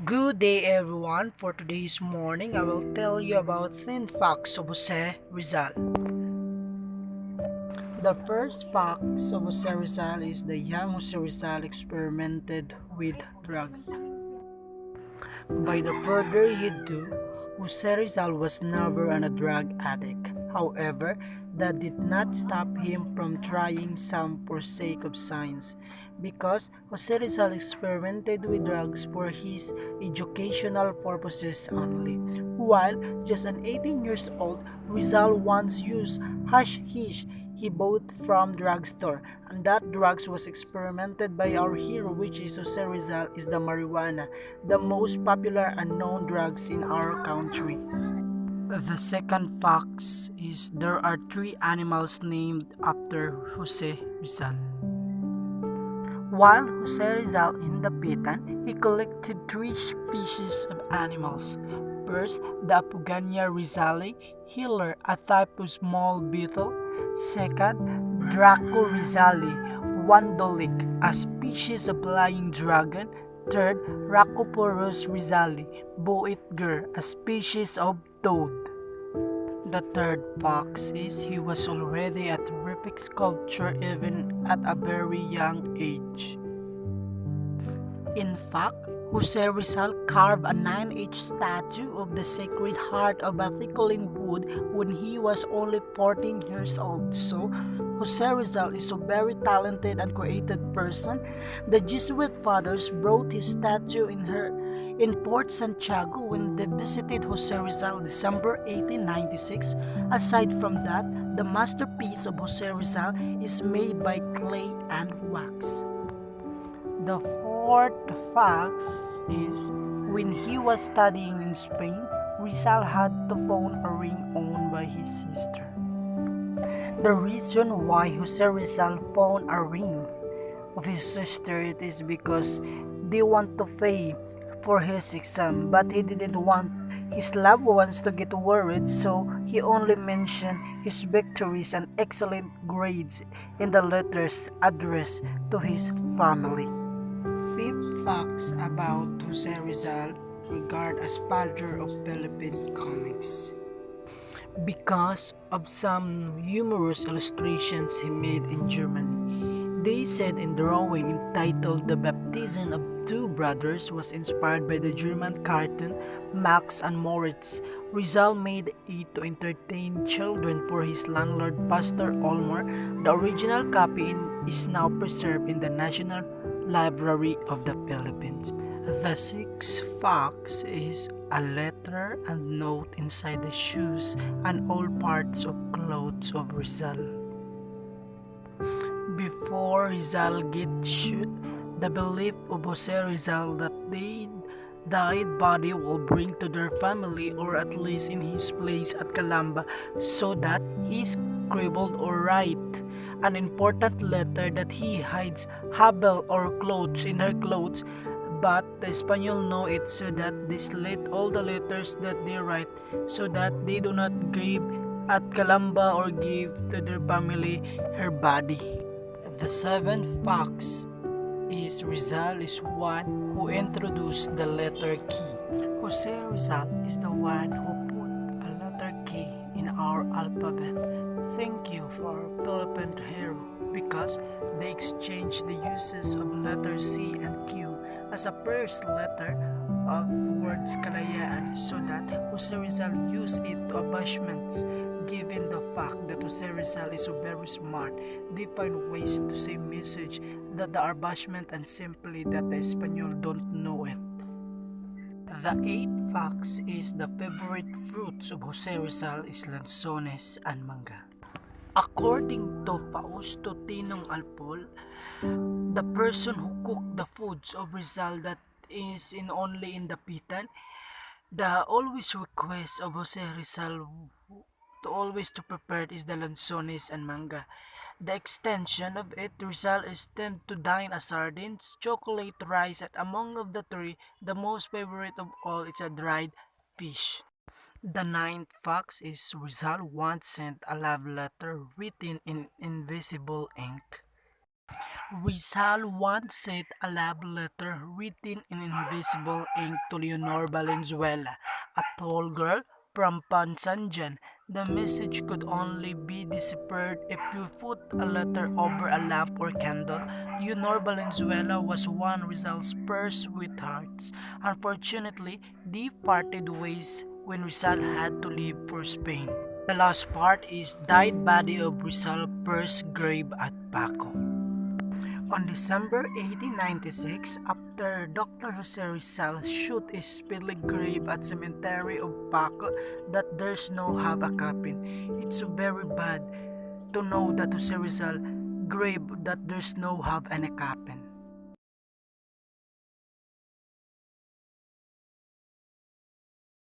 Good day everyone. For today's morning, I will tell you about thin facts of Jose Rizal. The first facts of Jose Rizal is the young Jose Rizal experimented with drugs. By the further you do, Jose Rizal was never a drug addict. However, that did not stop him from trying some for sake of science, because Jose Rizal experimented with drugs for his educational purposes only. While just an 18 years old, Rizal once used hashish he bought from drugstore, and that drugs was experimented by our hero, which is Jose Rizal, is the marijuana, the most popular and known drugs in our country. The second fact is there are three animals named after Jose Rizal. While Jose Rizal in the Pitan, he collected three species of animals. First, the Apugania rizali, healer, a type of small beetle. Second, Draco rizali, wandolik, a species of flying dragon. Third, Rhacoporus rizali, boitger, a species of toad. The third fox is he was already a terrific sculptor even at a very young age. In fact, Jose Rizal carved a 9-inch statue of the Sacred Heart of Baticoling wood when he was only 14 years old. So, Jose Rizal is a very talented and creative person. The Jesuit fathers brought his statue in Port Santiago when they visited Jose Rizal December 1896. Aside from that, the masterpiece of Jose Rizal is made by clay and wax. The fourth fact is when he was studying in Spain, Rizal had to phone a ring owned by his sister. The reason why Jose Rizal found a ring of his sister it is because they want to pay for his exam, but he didn't want his loved ones to get worried, so he only mentioned his victories and excellent grades in the letters addressed to his family. Fifth facts about Jose Rizal regard as father of Philippine comics because of some humorous illustrations he made in Germany. They said in drawing entitled The Baptism of Two Brothers was inspired by the German cartoon Max and Moritz. Rizal made it to entertain children for his landlord Pastor Olmor. The original copy is now preserved in the National Library of the Philippines. The sixth fact is a letter and note inside the shoes and all parts of clothes of Rizal. Before Rizal get shot, the belief of Jose Rizal that they died body will bring to their family or at least in his place at Calamba so that he scribbled or write an important letter that he hides habel or clothes in her clothes, but the Espanyol know it so that they slit all the letters that they write so that they do not grave at Calamba or give to their family her body. The seventh fact is Rizal is one who introduced the letter key. Jose Rizal is the one who put a letter K in our alphabet. Thank you for our Philippine hero because they exchanged the uses of letter C and Q as a first letter of words kalayaan so that Jose Rizal used it to abashments. Given the fact that Jose Rizal is so very smart, they find ways to say message that the abashment and simply that the Espanyol don't know it. The eighth fact is the favorite fruits of Jose Rizal is lanzones and manga. According to Fausto Tinong Alpol, the person who cooked the foods of Rizal that is in only in the Pitan, the always request of Jose Rizal to always to prepare is the lanzones and manga. The extension of it, Rizal is tend to dine as sardines, chocolate, rice, and among of the three, the most favorite of all is a dried fish. The ninth fact is Rizal once sent a love letter written in invisible ink. Rizal once sent a love letter written in invisible ink to Leonor Valenzuela, a tall girl from Pansanjan. The message could only be deciphered if you put a letter over a lamp or candle. Leonor Valenzuela was one Rizal's first sweethearts. Unfortunately, they parted ways when Rizal had to leave for Spain. The last part is died body of Rizal first grave at Paco. On December 1896, after Dr. Jose Rizal shoot his speedily grave at cemetery of Paco that there's no have a coffin. It's very bad to know that Jose Rizal grave that there's no have any coffin.